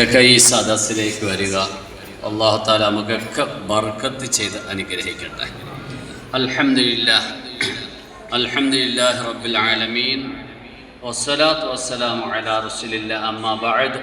ഒക്കെ ഈ സദസ്സിലേക്ക് വരിക. അല്ലാഹു തആല നമുക്കൊക്കെ ബർക്കത്ത് ചെയ്ത് അനുഗ്രഹിക്കട്ടെ. അൽഹംദുലില്ലാഹി റബ്ബിൽ ആലമീൻ വസ്സലാത്തു വസ്സലാമു അലാ റസൂലില്ലാഹി അമ്മാ ബഅദ്.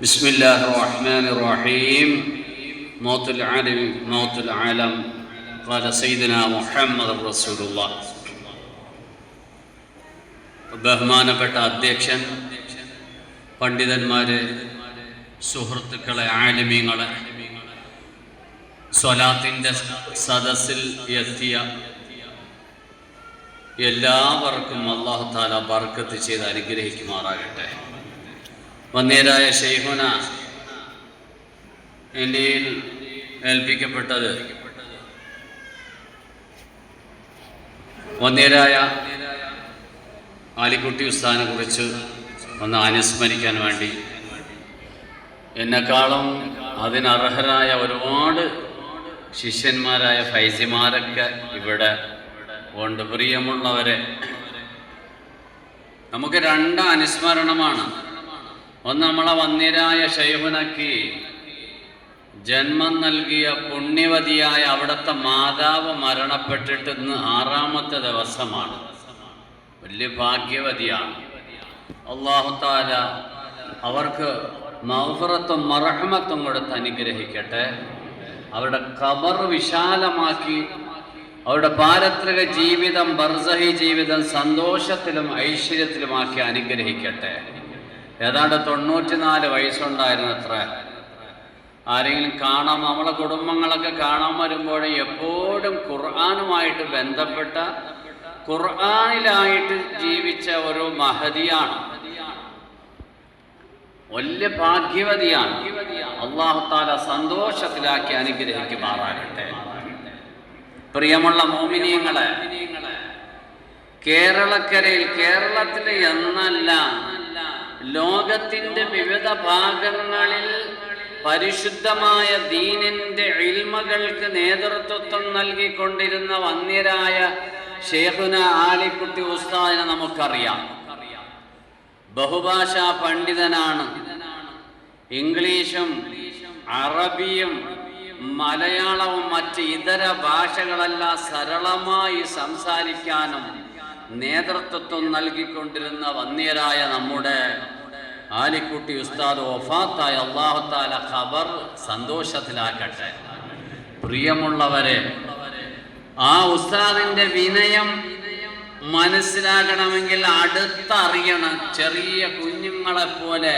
ബിസ്മില്ലാഹിർ റഹ്മാനിർ റഹീം. മൗത്തുൽ ആലം ഖാല സയ്യിദുനാ മുഹമ്മദുർ റസൂലുള്ളാഹ്. ബഹുമാനപ്പെട്ട അധ്യക്ഷൻ, പണ്ഡിതന്മാരെ, സുഹൃത്തുക്കളെ, ആലിമീങ്ങളെ, സ്വലാത്തിൻ്റെ സദസ്സിൽ എത്തിയ എല്ലാവർക്കും അല്ലാഹു തആല ബർക്കത്ത് ചെയ്ത് അനുഗ്രഹിക്കുമാറാകട്ടെ. വന്യരായ ശൈഖുന ഇന്ത്യയിൽ ഏൽപ്പിക്കപ്പെട്ടത് വന്യരായ ആലിക്കുട്ടി ഉസ്താദിനെ കുറിച്ച് ഒന്ന് അനുസ്മരിക്കാൻ വേണ്ടി. എന്നെക്കാളും അതിനർഹരായ ഒരുപാട് ശിഷ്യന്മാരായ ഫൈസിമാരൊക്കെ ഇവിടെ ഉണ്ട്. പ്രിയമുള്ളവരെ, നമുക്ക് രണ്ട് അനുസ്മരണമാണ്. ഒന്ന്, നമ്മളെ വന്യരായ ശൈഖുനക്ക് ജന്മം നൽകിയ പുണ്യവതിയായ അവിടുത്തെ മാതാവ് മരണപ്പെട്ടിട്ട് ഇന്ന് 6ാമത്തെ ദിവസമാണ്. വലിയ ഭാഗ്യവതിയാണ്. അല്ലാഹു തആല അവർക്ക് മഗ്ഫിറത്തും മർഹമത്തും കൊടുത്ത് അനുഗ്രഹിക്കട്ടെ. അവരുടെ ഖബർ വിശാലമാക്കി അവരുടെ പാരത്രിക ജീവിതം, ബർസഹി ജീവിതം സന്തോഷത്തിലും ഐശ്വര്യത്തിലുമാക്കി അനുഗ്രഹിക്കട്ടെ. ഏതാണ്ട് 94 വയസ്സുണ്ടായിരുന്നത്ര. ആരെങ്കിലും കാണാൻ, നമ്മളെ കുടുംബങ്ങളൊക്കെ കാണാൻ വരുമ്പോൾ എപ്പോഴും ഖുർആനുമായിട്ട് ബന്ധപ്പെട്ട, ഖുർആനിലായിട്ട് ജീവിച്ച ഒരു മഹദിയാണ്. വലിയ ഭാഗ്യവതിയാണ്. അല്ലാഹു തആല സന്തോഷത്തിലാക്കി അനുഗ്രഹിക്കുമാറാകട്ടെ. പ്രിയമുള്ള മോമിനീങ്ങളെ, കേരളക്കരയിൽ, കേരളത്തിലെ എന്നല്ല ലോകത്തിൻ്റെ വിവിധ ഭാഗങ്ങളിൽ പരിശുദ്ധമായ ദീനിൻ്റെ ഇൽമുകൾക്ക് നേതൃത്വം നൽകിക്കൊണ്ടിരുന്ന വന്യരായ ശൈഖുന ആലിക്കുട്ടി ഉസ്താദിനെ നമുക്കറിയാം. ബഹുഭാഷാ പണ്ഡിതനാണ്. ഇംഗ്ലീഷും അറബിയും മലയാളവും മറ്റ് ഇതര ഭാഷകളെല്ലാം സരളമായി സംസാരിക്കാനും നേതൃത്വം നൽകിക്കൊണ്ടിരുന്ന വന്യരായ നമ്മുടെ ആലിക്കുട്ടി ഉസ്താദ് വഫാത്തായ അല്ലാഹു തആല ഖബർ സന്തോഷത്തിലാക്കട്ടെ. പ്രിയമുള്ളവരെ, ആ ഉസ്താദിൻ്റെ വിനയം മനസ്സിലാകണമെങ്കിൽ അടുത്തറിയണം. ചെറിയ കുഞ്ഞുങ്ങളെപ്പോലെ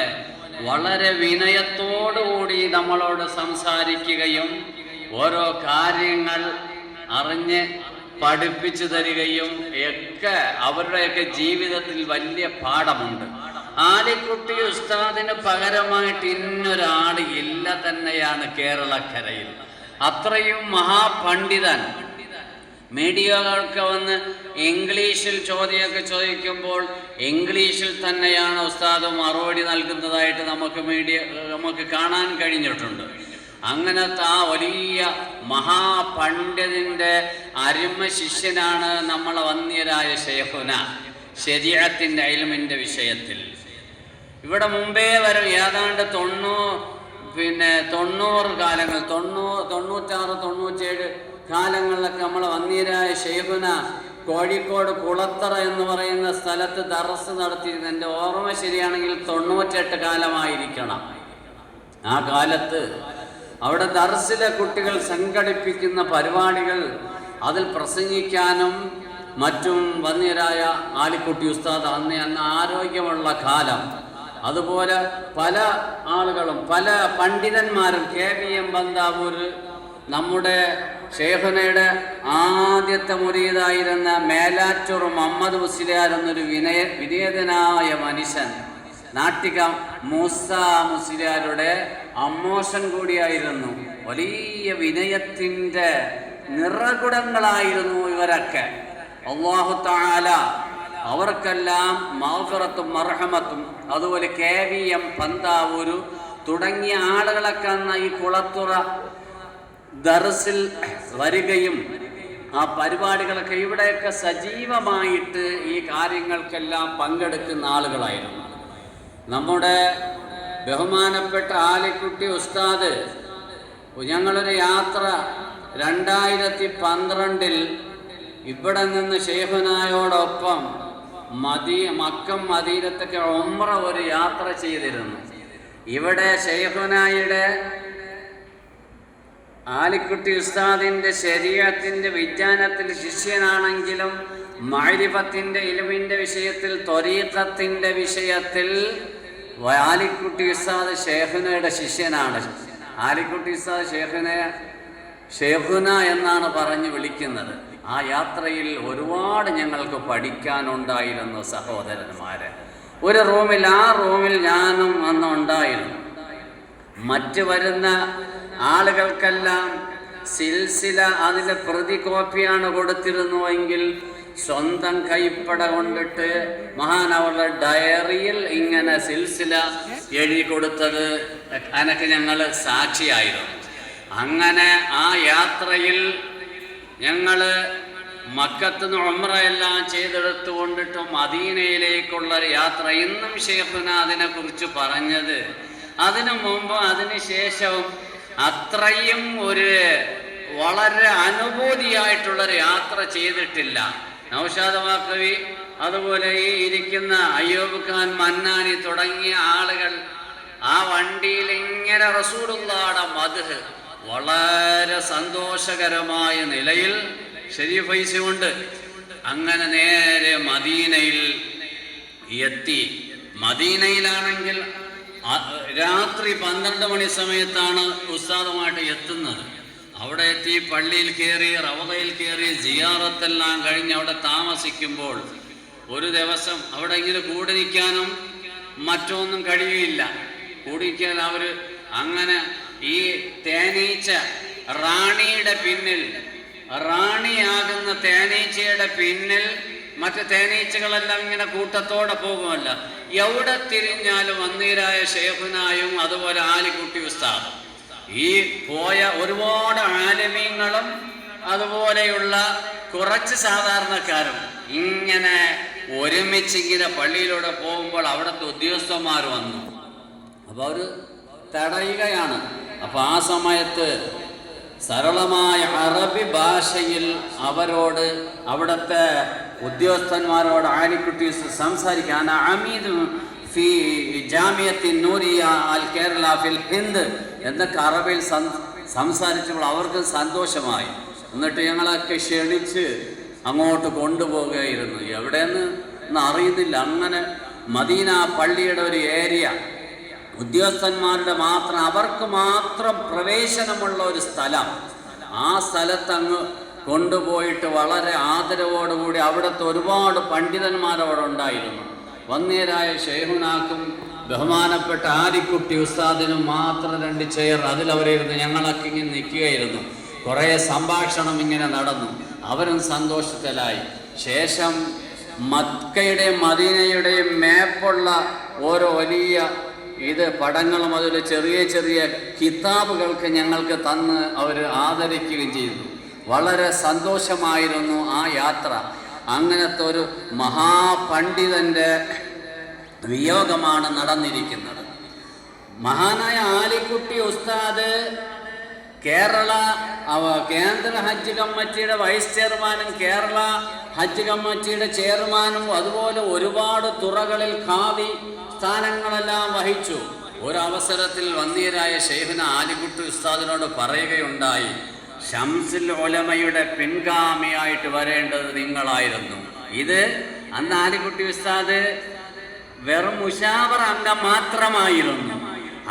വളരെ വിനയത്തോടുകൂടി നമ്മളോട് സംസാരിക്കുകയും ഓരോ കാര്യങ്ങൾ അറിഞ്ഞ് പഠിപ്പിച്ചു തരികയും ഒക്കെ അവരുടെയൊക്കെ ജീവിതത്തിൽ വലിയ പാഠമുണ്ട്. ആലിക്കുട്ടി ഉസ്താദിന് പകരമായിട്ട് ഇന്നൊരാൾ ഇല്ല തന്നെയാണ് കേരളക്കരയിൽ. അത്രയും മഹാപണ്ഡിതൻ. മീഡിയകൾക്ക് വന്ന് ഇംഗ്ലീഷിൽ ചോദ്യമൊക്കെ ചോദിക്കുമ്പോൾ ഇംഗ്ലീഷിൽ തന്നെയാണ് ഉസ്താദ് മറുപടി നൽകുന്നതായിട്ട് നമുക്ക് കാണാൻ കഴിഞ്ഞിട്ടുണ്ട്. അങ്ങനത്തെ ആ വലിയ മഹാപണ്ഡിതൻ്റെ അരുമ ശിഷ്യനാണ് നമ്മളെ വന്യരായ ശൈഖുന ശരീഅത്തിൻ്റെ ഇൽമിൻ്റെ വിഷയത്തിൽ. ഇവിടെ മുമ്പേ വരെ ഏതാണ്ട് 90 കാലങ്ങൾ, 96, 97 കാലങ്ങളിലൊക്കെ നമ്മളെ വന്യരായ ശൈഖുന കോഴിക്കോട് കുളത്തറ എന്ന് പറയുന്ന സ്ഥലത്ത് ദർസ് നടത്തിയിരുന്നു. എൻ്റെ ഓർമ്മ ശരിയാണെങ്കിൽ 98 കാലമായിരിക്കണം. ആ കാലത്ത് അവിടെ ദർസിലെ കുട്ടികൾ സംഘടിപ്പിക്കുന്ന പരിപാടികൾ, അതിൽ പ്രസംഗിക്കാനും മറ്റും വന്യരായ ആലിക്കുട്ടി ഉസ്താദ് അന്ന് ആരോഗ്യമുള്ള കാലം. അതുപോലെ പല ആളുകളും, പല പണ്ഡിതന്മാരും, KVM ബന്താവൂർ, നമ്മുടെ ശൈഖുനയുടെ ആദ്യത്തെ മുരീദായിരുന്ന മേലാറ്റൂർ മുഹമ്മദ് മുസ്ലിയാർ എന്നൊരു വിനയതനായ മനുഷ്യൻ, നാട്ടിക മൂസ മുസ്ലിയാരുടെ അമ്മോഷൻ കൂടിയായിരുന്നു. വലിയ വിനയത്തിൻ്റെ നിറകുടങ്ങളായിരുന്നു ഇവരൊക്കെ. അല്ലാഹു തആല അവർക്കെല്ലാം മഗ്ഫിറത്തും മർഹമത്തും, അതുപോലെ KVM പന്താവൂരു തുടങ്ങിയ ആളുകളൊക്കെ അന്ന് ഈ കുളത്തുറ ദർസിൽ വരികയും ആ പരിപാടികളൊക്കെ ഇവിടെയൊക്കെ സജീവമായിട്ട് ഈ കാര്യങ്ങൾക്കെല്ലാം പങ്കെടുക്കുന്ന ആളുകളായിരുന്നു. നമ്മുടെ ബഹുമാനപ്പെട്ട ആലിക്കുട്ടി ഉസ്താദ് ഞങ്ങളൊരു യാത്ര 2012 ഇവിടെ നിന്ന് ശൈഖുനായോടൊപ്പം മക്കം മദീനത്തൊക്കെ ഉംറ ഒരു യാത്ര ചെയ്തിരുന്നു. ഇവിടെ ശൈഖുനായുടെ ആലിക്കുട്ടി ഉസ്താദിൻ്റെ ശരീഅത്തിൻ്റെ വിജ്ഞാനത്തിൽ ശിഷ്യനാണെങ്കിലും മഅരിഫത്തിൻ്റെ ഇൽമിൻ്റെ വിഷയത്തിൽ ത്വരീഖത്തിൻ്റെ വിഷയത്തിൽ ആലിക്കുട്ടി ഉസ്താദ് ശൈഖുനയുടെ ശിഷ്യനാണ്. ആലിക്കുട്ടി ഉസ്താദ് ഷെയ്ഖുന എന്നാണ് പറഞ്ഞു വിളിക്കുന്നത്. ആ യാത്രയിൽ ഒരുപാട് ഞങ്ങൾക്ക് പഠിക്കാനുണ്ടായിരുന്നു സഹോദരന്മാരെ. ഒരു റൂമിൽ, ആ റൂമിൽ ഞാനും അന്ന് ഉണ്ടായിരുന്നു. മറ്റ് വരുന്ന ആളുകൾക്കെല്ലാം സിൽസില അതിൻ്റെ പ്രതി കോപ്പിയാണ് കൊടുത്തിരുന്നുവെങ്കിൽ സ്വന്തം കൈപ്പട കൊണ്ടിട്ട് മഹാനവറുടെ ഡയറിയിൽ ഇങ്ങനെ സിൽസില എഴുതി കൊടുത്തത് അതിനൊക്കെ ഞങ്ങൾ സാക്ഷിയായിരുന്നു. അങ്ങനെ ആ യാത്രയിൽ ഞങ്ങൾ മക്കത്തുനിന്ന് ഉംറയെല്ലാം ചെയ്തെടുത്തു കൊണ്ടിട്ട് മദീനയിലേക്കുള്ള യാത്ര. ഇന്നും ശൈഖുന അതിനെക്കുറിച്ച് പറഞ്ഞത് അതിനു മുമ്പ് അതിന് ശേഷവും അത്രയും ഒരു വളരെ അനുഭൂതിയായിട്ടുള്ളൊരു യാത്ര ചെയ്തിട്ടില്ല. നൗഷാദ് വാക്കവി, അതുപോലെ ഈ ഇരിക്കുന്ന അയ്യൂബ് ഖാൻ മന്നാനി തുടങ്ങിയ ആളുകൾ ആ വണ്ടിയിൽ ഇങ്ങനെ റസൂലുള്ളാഹിയുടെ മദ്ഹ് വളരെ സന്തോഷകരമായ നിലയിൽ ഷരീഫൈസുണ്ട്. അങ്ങനെ നേരെ മദീനയിൽ എത്തി. മദീനയിലാണെങ്കിൽ രാത്രി 12 മണി സമയത്താണ് ഉസ്താദുമായിട്ട് എത്തുന്നത്. അവിടെ എത്തി പള്ളിയിൽ കയറി, റവദയിൽ കയറി, സിയാറത്തെല്ലാം കഴിഞ്ഞ് അവിടെ താമസിക്കുമ്പോൾ ഒരു ദിവസം അവിടെ ഇങ്ങനെ കൂടി നിൽക്കാനും മറ്റൊന്നും കഴിയില്ല. കൂടിക്കാൻ അവർ അങ്ങനെ ഈ തേനീച്ച റാണിയുടെ പിന്നിൽ, റാണിയാകുന്ന തേനീച്ചയുടെ പിന്നിൽ മറ്റ് തേനീച്ചകളെല്ലാം ഇങ്ങനെ കൂട്ടത്തോടെ പോകുമല്ല. എവിടെ തിരിഞ്ഞാലും അന്നീരായ ശൈഖുനായും അതുപോലെ ആലിക്കുട്ടി ഉസ്താദും ഈ പോയ ഒരുപാട് ആലിമീങ്ങളും അതുപോലെയുള്ള കുറച്ച് സാധാരണക്കാരും ഇങ്ങനെ ഒരുമിച്ചിങ്ങനെ പള്ളിയിലൂടെ പോകുമ്പോൾ അവിടുത്തെ ഉദ്യോഗസ്ഥന്മാർ വന്നു. അപ്പോൾ അവർ തടയുകയാണ്. അപ്പോൾ ആ സമയത്ത് സരളമായ അറബി ഭാഷയിൽ അവരോട്, അവിടുത്തെ ഉദ്യോഗസ്ഥന്മാരോട് ആലിക്കുട്ടി സംസാരിക്കാൻ അമീദ് ഫി ജാമിയത്തിൻ നൂരിയ അൽ കേരള ഫിൽ ഹിന്ദ് എന്നൊക്കെ അറബിയിൽ സംസാരിച്ചപ്പോൾ അവർക്ക് സന്തോഷമായി. എന്നിട്ട് ഞങ്ങളൊക്കെ ക്ഷണിച്ച് അങ്ങോട്ട് കൊണ്ടുപോകുകയായിരുന്നു. എവിടെയെന്ന് അറിയുന്നില്ല. അങ്ങനെ മദീന പള്ളിയുടെ ഒരു ഏരിയ, ഉദ്യോഗസ്ഥന്മാരുടെ മാത്രം, അവർക്ക് മാത്രം പ്രവേശനമുള്ള ഒരു സ്ഥലം. ആ സ്ഥലത്ത് അങ്ങ് കൊണ്ടുപോയിട്ട് വളരെ ആദരവോടുകൂടി അവിടുത്തെ ഒരുപാട് പണ്ഡിതന്മാരോടുണ്ടായിരുന്നു. വന്യരായ ശൈഖുനാക്കും ബഹുമാനപ്പെട്ട ആലിക്കുട്ടി ഉസ്താദിനും മാത്രം 2 ചെയർ, അതിലവരിരുന്ന് ഞങ്ങളൊക്കെ ഇങ്ങനെ നിൽക്കുകയായിരുന്നു. കുറേ സംഭാഷണം ഇങ്ങനെ നടന്നു. അവരും സന്തോഷത്തിലായി. ശേഷം മക്കയുടെയും മദീനയുടെയും മേപ്പുള്ള ഓരോ വലിയ പടങ്ങളും അതിൽ ചെറിയ ചെറിയ കിതാബുകൾക്ക് ഞങ്ങൾക്ക് തന്ന് അവർ ആദരിക്കുകയും ചെയ്തു. വളരെ സന്തോഷമായിരുന്നു ആ യാത്ര. അങ്ങനത്തെ ഒരു മഹാപണ്ഡിതൻ്റെ വിയോഗമാണ് നടന്നിരിക്കുന്നത്. മഹാനായ ആലിക്കുട്ടി ഉസ്താദ് കേന്ദ്ര ഹജ്ജ് കമ്മിറ്റിയുടെ വൈസ് ചെയർമാനും കേരള ഹജ്ജ് കമ്മിറ്റിയുടെ ചെയർമാനും അതുപോലെ ഒരുപാട് തുറകളിൽ ഖാദി സ്ഥാനങ്ങളെല്ലാം വഹിച്ചു. ഒരവസരത്തിൽ വന്യരായ ശൈഖുന ആലിക്കുട്ടി ഉസ്താദിനോട് പറയുകയുണ്ടായി, ശംസുൽ ഉലമയുടെ പിൻഗാമിയായിട്ട് വരേണ്ടത് നിങ്ങളായിരുന്നു. അന്ന് ആലിക്കുട്ടി ഉസ്താദ് വെറും മുശാവറ അംഗം മാത്രമായിരുന്നു.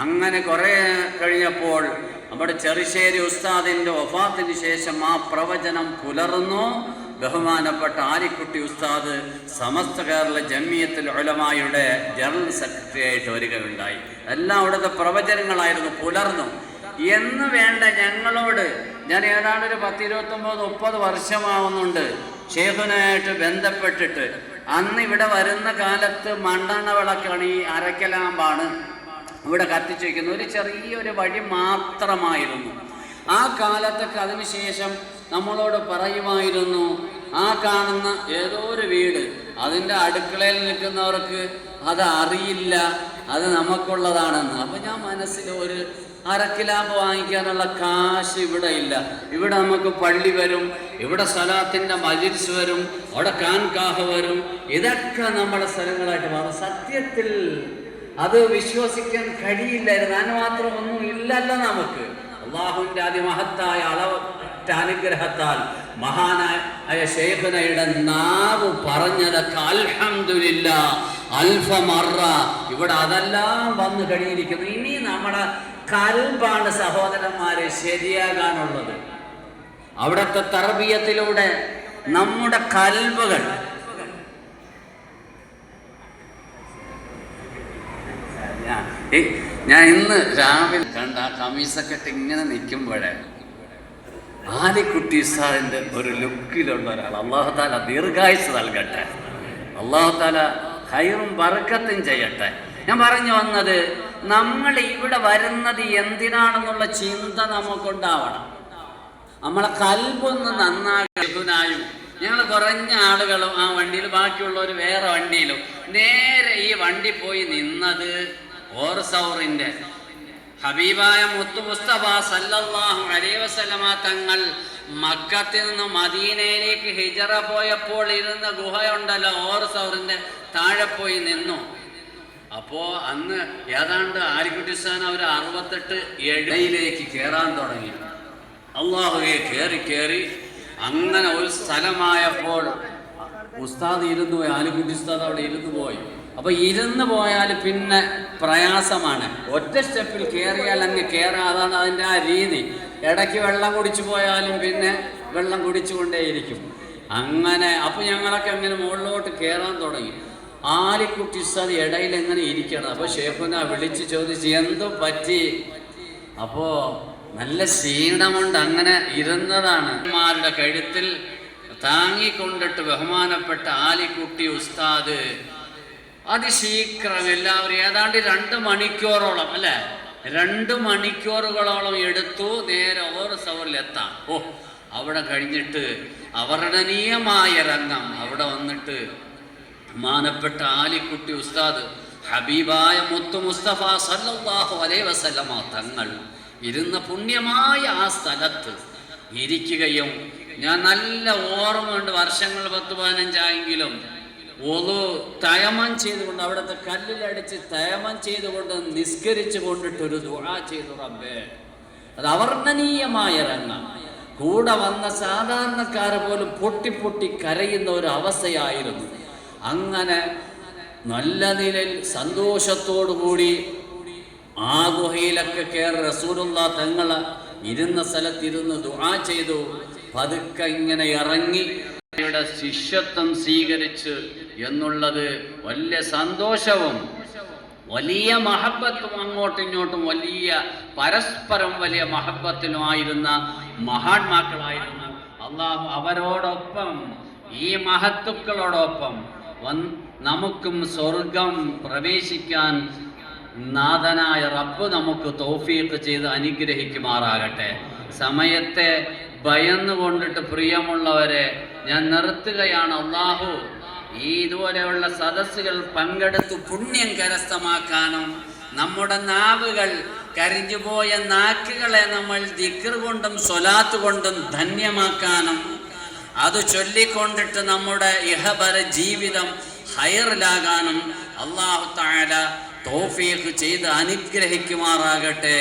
അങ്ങനെ കുറേ കഴിഞ്ഞപ്പോൾ നമ്മുടെ ചെറുശ്ശേരി ഉസ്താദിൻ്റെ വഫാത്തിന് ശേഷം ആ പ്രവചനം പുലർന്നു. ബഹുമാനപ്പെട്ട ആലിക്കുട്ടി ഉസ്താദ് സമസ്ത കേരള ജമിയത്തുൽ ഉലമായുടെ ജനറൽ സെക്രട്ടറി ആയിട്ട് വരികയുണ്ടായി. എല്ലാം അവിടുത്തെ പ്രവചനങ്ങളായിരുന്നു, പുലർന്നു എന്ന് വേണ്ട. ഞങ്ങളോട് ഞാൻ ഏതാണ്ട് ഒരു 10-29-30 വർഷമാവുന്നുണ്ട് ശൈഖുനായിട്ട് ബന്ധപ്പെട്ടിട്ട്. അന്ന് ഇവിടെ വരുന്ന കാലത്ത് മണ്ണെണ്ണ വിളക്കാണ്, ഈ അരക്കലാമ്പാണ് ഇവിടെ കത്തിച്ചു വയ്ക്കുന്നത്. ഒരു ചെറിയൊരു വഴി മാത്രമായിരുന്നു. ആ കാലത്തൊക്കെ അതിനുശേഷം നമ്മളോട് പറയുമായിരുന്നു, ആ കാണുന്ന ഏതോ ഒരു വീട്, അതിൻ്റെ അടുക്കളയിൽ നിൽക്കുന്നവർക്ക് അത് അറിയില്ല, അത് നമുക്കുള്ളതാണെന്ന്. അപ്പം ഞാൻ മനസ്സിൽ ഒരു അരക്കിലാമ്പ് വാങ്ങിക്കാനുള്ള കാശ് ഇവിടെ ഇല്ല. ഇവിടെ നമുക്ക് പള്ളി വരും, ഇവിടെ സലാത്തിൻ്റെ മജ്‌ലിസ് വരും, അവിടെ ഖാൻഖാഹ് വരും, ഇതൊക്കെ നമ്മുടെ സ്ഥലങ്ങളായിട്ട് മാറും. സത്യത്തിൽ അത് വിശ്വസിക്കാൻ കഴിയില്ലായിരുന്നു. അതിന് മാത്രം ഒന്നും ഇല്ലല്ലോ നമുക്ക്. അള്ളാഹുവിൻ്റെ അതിമഹത്തായ അളവറ്റ അനുഗ്രഹത്താൽ മഹാനായ ശൈഖുനയുടെ നാവ് പറഞ്ഞതൊക്കെ അൽഹംദുലില്ലാഹ് അൽഫ മറ ഇവിടെ അതെല്ലാം വന്നു കഴിഞ്ഞിരിക്കുന്നു. ഇനി നമ്മുടെ കൽബാണ് സഹോദരന്മാരെ ശരിയാകാനുള്ളത്. അവിടുത്തെ തർബിയത്തിലൂടെ നമ്മുടെ കൽബുകൾ ഞാൻ ഇന്ന് രാവിലെ കണ്ട ആ കമീസൊക്കെ ഇട്ട് ഇങ്ങനെ നിൽക്കുമ്പോഴേ ആലിക്കുട്ടി ഉസ്താദിൻ്റെ ഒരു ലുക്കിലുള്ള ഒരാൾ, അല്ലാഹു തആല ദീർഘായുസ്സ് നൽകട്ടെ, അല്ലാഹു തആല ഖൈറും ബർക്കത്തും ചെയ്യട്ടെ. ഞാൻ പറഞ്ഞു വന്നത്, നമ്മൾ ഇവിടെ വരുന്നത് എന്തിനാണെന്നുള്ള ചിന്ത നമുക്കുണ്ടാവണം. നമ്മളെ കൽബൊന്ന് നന്നാകുനായും ഞങ്ങൾ കുറഞ്ഞ ആളുകളും ആ വണ്ടിയിൽ, ബാക്കിയുള്ളവർ വേറെ വണ്ടിയിലും, നേരെ ഈ വണ്ടി പോയി നിന്നത് ഓർസൗറിൻ്റെ ഹബീബായ മുത്തു മുസ്തഫ സല്ലല്ലാഹു അലൈഹി വസല്ലമ തങ്ങൾ മക്കത്തിൽ നിന്ന് മദീനയിലേക്ക് ഹിജറ പോയപ്പോൾ ഇരുന്ന ഗുഹയുണ്ടല്ലോ, ഓർസൗറിൻ്റെ താഴെ പോയി നിന്നു. അപ്പോൾ അന്ന് ഏതാണ്ട് ആലിക്കുട്ടി ഉസ്താദ് അവർ 68 കയറാൻ തുടങ്ങി. അള്ളാഹുവെ കയറി അങ്ങനെ ഒരു സ്ഥലമായപ്പോൾ ഉസ്താദ് ഇരുന്നു പോയി, ആലിക്കുട്ടി ഉസ്താദ് അവിടെ ഇരുന്നു പോയി. അപ്പോൾ ഇരുന്ന് പോയാൽ പിന്നെ പ്രയാസമാണ്. ഒറ്റ സ്റ്റെപ്പിൽ കയറിയാൽ അങ്ങ് കയറാം, അതാണ് അതിൻ്റെ ആ രീതി. ഇടയ്ക്ക് വെള്ളം കുടിച്ചു പോയാലും പിന്നെ വെള്ളം കുടിച്ചുകൊണ്ടേയിരിക്കും അങ്ങനെ. അപ്പോൾ ഞങ്ങളൊക്കെ അങ്ങനെ മുകളിലോട്ട് കയറാൻ തുടങ്ങി. ആലിക്കുട്ടി ഉസ്താദ് ഇടയിൽ എങ്ങനെ ഇരിക്കണം. അപ്പോൾ ഷേഖുന വിളിച്ച് ചോദിച്ച് എന്തു പറ്റി? അപ്പോൾ നല്ല ക്ഷീണമുണ്ട്, അങ്ങനെ ഇരുന്നതാണ്. മാരുടെ കഴുത്തിൽ താങ്ങിക്കൊണ്ടിട്ട് ബഹുമാനപ്പെട്ട ആലിക്കുട്ടി ഉസ്താദ് അതിശീഘ്രം എല്ലാവരും ഏതാണ്ട് 2 മണിക്കൂറോളം അല്ലേ, 2 മണിക്കൂറുകളോളം എടുത്തു നേരെ ഓർസൗറിലെത്താം. അവിടെ കഴിഞ്ഞിട്ട് അവർണ്ണനീയമായ രംഗം. അവിടെ വന്നിട്ട് ബഹുമാനപ്പെട്ട ആലിക്കുട്ടി ഉസ്താദ് ഹബീബായ മുത്തു മുസ്തഫ സല്ലല്ലാഹു അലൈഹി വസല്ലമ തങ്ങൾ ഇരുന്ന പുണ്യമായ ആ സ്ഥലത്ത് ഇരിക്കുകയും, ഞാൻ നല്ല ഓർമ്മയുണ്ട്, വർഷങ്ങൾ 10-15 ആയെങ്കിലും തയമം ചെയ്തുകൊണ്ട് അവിടുത്തെ കല്ലിലടിച്ച് തയമം ചെയ്തുകൊണ്ട് നിസ്കരിച്ചു കൊണ്ടിട്ടൊരു ദുആ ചെയ്തു. റബ്ബേ, അത് അവർണ്ണനീയമായ രംഗം. കൂടെ വന്ന സാധാരണക്കാർ പോലും പൊട്ടി പൊട്ടി കരയുന്ന ഒരു അവസ്ഥയായിരുന്നു. അങ്ങനെ നല്ല നിലയിൽ സന്തോഷത്തോടുകൂടി ആ ഗുഹയിലൊക്കെ കയറി റസൂലുള്ളാഹി തങ്ങൾ ഇരുന്ന സ്ഥലത്തിരുന്ന് ദുആ ചെയ്തു. പതുക്കെ ഇങ്ങനെ ഇറങ്ങി ശിഷ്യത്വം സ്വീകരിച്ച് എന്നുള്ളത് വലിയ സന്തോഷവും വലിയ മഹബത്തും, അങ്ങോട്ടും ഇങ്ങോട്ടും വലിയ പരസ്പരം വലിയ മഹബത്തിനുമായിരുന്ന മഹാന്മാക്കളായിരുന്നു. അള്ളാഹു അവരോടൊപ്പം, ഈ മഹത്തുക്കളോടൊപ്പം നമുക്കും സ്വർഗം പ്രവേശിക്കാൻ നാഥനായ റബ്ബ് നമുക്ക് തൗഫീഖ് ചെയ്ത് അനുഗ്രഹിക്കുമാറാകട്ടെ. സമയത്തെ ഭയന്നുകൊണ്ടിട്ട് പ്രിയമുള്ളവരെ ഞാൻ നിർത്തുകയാണ്. അള്ളാഹു ഈ ഇതുപോലെയുള്ള സദസ്സുകൾ പങ്കെടുത്ത് പുണ്യം കരസ്ഥമാക്കാനും, നമ്മുടെ നാവുകൾ, കരിഞ്ഞുപോയ നാക്കുകളെ നമ്മൾ ദിക്ർ കൊണ്ടും സ്വലാത്ത് കൊണ്ടും ധന്യമാക്കാനും, അത് ചൊല്ലിക്കൊണ്ടിട്ട് നമ്മുടെ ഇഹപര ജീവിതം ഹൈറിലാകാനും അല്ലാഹു തആല തൗഫീഖ് ചെയ്ത് അനുഗ്രഹിക്കുമാറാകട്ടെ.